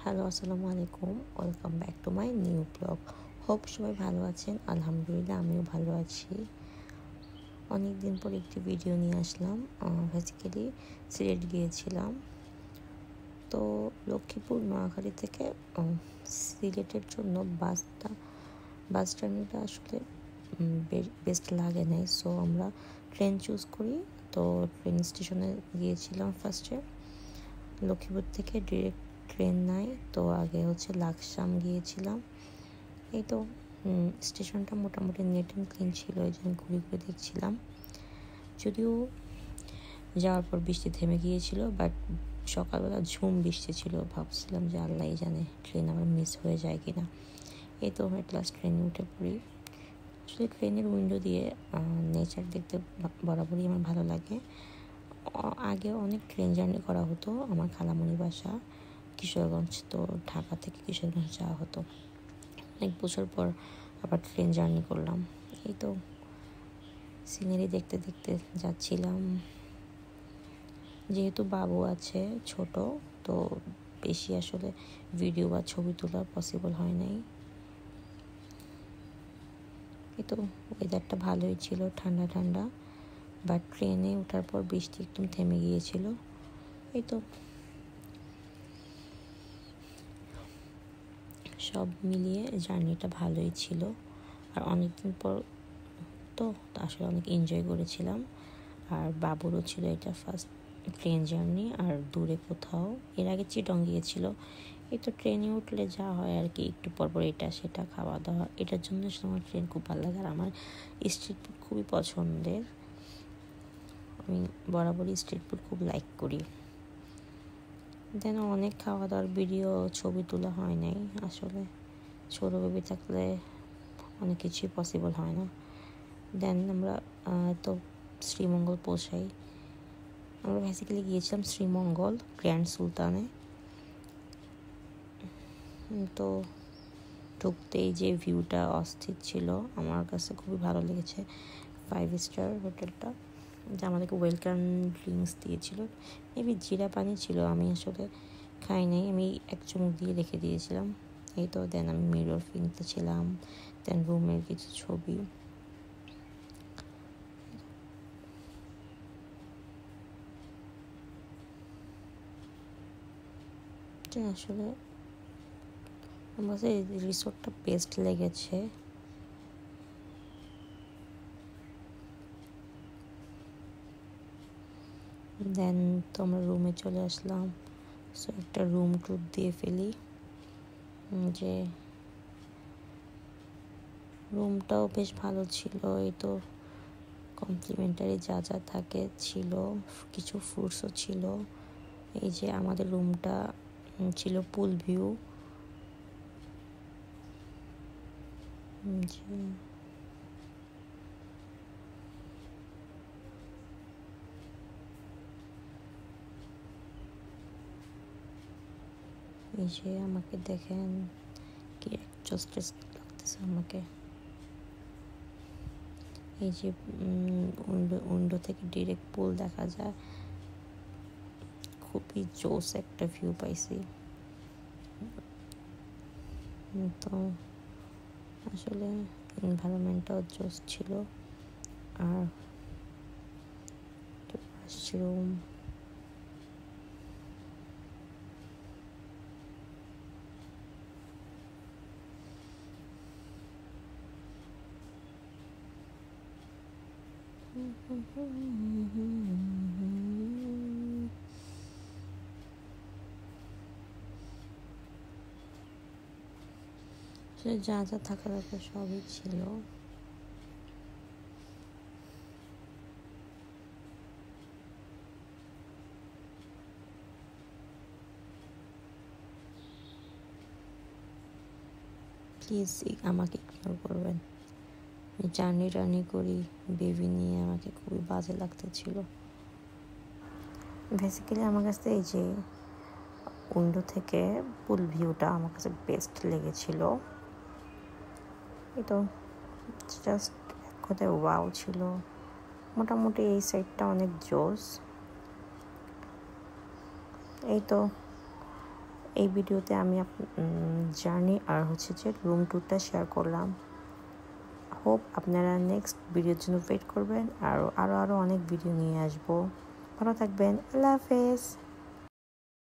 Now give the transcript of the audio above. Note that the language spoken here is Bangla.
হ্যালো, আসসালামু আলাইকুম। Welcome back to my new blog. Hope সবাই ভালো আছেন। আলহামদুলিল্লাহ আমিও ভালো আছি। অনেক দিন পর একটি ভিডিও নিয়ে আসলাম। বেসিক্যালি সিলেট গিয়েছিলাম। তো লক্ষ্মীপুর নোয়াখালী থেকে সিলেটের জন্য বাস জার্নিটা আসলে বেস্ট লাগে নাই। সো আমরা ট্রেন চুজ করি। তো ট্রেন স্টেশনে গিয়েছিলাম ফার্স্টে। লক্ষ্মীপুর থেকে ডিরেক্ট ট্রেন নাই, তো আগে হচ্ছে লাকসাম গিয়েছিলাম। এই তো স্টেশনটা মোটামুটি নেট অ্যান্ড ক্লিন ছিল, এই জন্য ঘুরে ঘুরে দেখছিলাম। যদিও যাওয়ার পর বৃষ্টি থেমে গিয়েছিল, বাট সকালবেলা ঝুম বৃষ্টি ছিল। ভাবছিলাম যে আল্লাহ জানে ট্রেন আমার মিস হয়ে যায় কিনা। এই তো এট লাস্ট ট্রেনে উঠে পড়ি। আসলে ট্রেনের উইন্ডো দিয়ে নেচার দেখতে বরাবরই আমার ভালো লাগে। আগে অনেক ট্রেন জার্নি করা হতো। আমার খালামণির বাসা কিশোরগঞ্জ, তো ঢাকা থেকে কিশোরগঞ্জ যাওয়া হতো। অনেক বছর পর আবার ট্রেন জার্নি করলাম। এই তো সিনারি দেখতে দেখতে যাচ্ছিলাম। যেহেতু বাবু আছে ছোট, তো বেশি আসলে ভিডিও বা ছবি তোলা পসিবল হয় নাই। এই তো ওয়েদারটা ভালোই ছিল, ঠান্ডা ঠান্ডা। বাট ট্রেনে ওঠার পর বৃষ্টি একদম থেমে গিয়েছিল। এই তো সব মিলিয়ে জার্নিটা ভালোই ছিল। আর অনেকদিন পর তো আসলে অনেক এনজয় করেছিলাম। আর বাবুরও ছিল এটা ফার্স্ট ট্রেন জার্নি, আর দূরে কোথাও। এর আগে চিটং গিয়েছিল। এই তো ট্রেনে উঠলে যা হয় আর কি, একটু পরপর এটা সেটা খাওয়া দাওয়া, এটার জন্য আমার ট্রেন খুব ভালো লাগে। আর আমার স্ট্রিট ফুড খুবই পছন্দের। আমি বরাবরই স্ট্রিট ফুড খুব লাইক করি। দেন অনেক খাওয়া দাওয়ার ভিডিও ছবি তোলা হয় নাই। আসলে ছোটো বেবি থাকলে অনেক কিছুই পসিবল হয় না। দেন আমরা তো শ্রীমঙ্গল পৌঁছাই। আমরা বেসিক্যালি গিয়েছিলাম শ্রীমঙ্গল গ্র্যান্ড সুলতানে। তো ঢুকতেই যে ভিউটা অস্থির ছিল, আমার কাছে খুবই ভালো লেগেছে। 5 স্টার হোটেলটা, যে আমাদেরকে ওয়েলকাম ড্রিঙ্কস দিয়েছিল। মেবি জিরা পানি ছিল, আমি আসলে খাই নাই, আমি এক চুমুক দিয়ে রেখে দিয়েছিলাম। এই তো দেন আমি মিরর কিনতেছিলাম। দেন রুমের কিছু ছবি। আসলে আমার কাছে রিসোর্টটা বেস্ট লেগেছে। দেন তো আমরা রুমে চলে আসলাম। সো একটা রুম ট্যুর দিয়ে ফেলি। যে রুমটাও বেশ ভালো ছিল। এই তো কমপ্লিমেন্টারি যা যা থাকে ছিল, কিছু ফ্রুটসও ছিল। এই যে আমাদের রুমটা ছিল পুল ভিউ। এই যে আমাকে দেখেন কি এক্সস্টেড লাগতেছে আমাকে। এই যে উইন্ডো থেকে ডিরেক্ট পুল দেখা যায়। খুবই জোস একটা ভিউ পাইছি। তো আসলে এনভায়রনমেন্টটাও জোস ছিল। আর রুম যা যা থাকা দরকার সবই ছিল। প্লিজ আমাকে ইগনোর করবেন। জার্নি করি বেবি নিয়ে, আমাকে খুবই বাজে লাগতেছিল। বেসিক্যালি আমার কাছে এই যে উইন্ডো থেকে পুল ভিউটা আমার কাছে বেস্ট লেগেছিল। এই তো জাস্ট এক কথায় ওয়াও ছিল। মোটামুটি এই সাইডটা অনেক জোস। এই তো এই ভিডিওতে আমি জার্নি আর হচ্ছে যে রুম ট্যুরটা শেয়ার করলাম। হোপ আপনারা নেক্সট ভিডিওর জন্য ওয়েট করবেন, আর আরও অনেক ভিডিও নিয়ে আসবো। ভালো থাকবেন, আল্লাহ হাফেজ।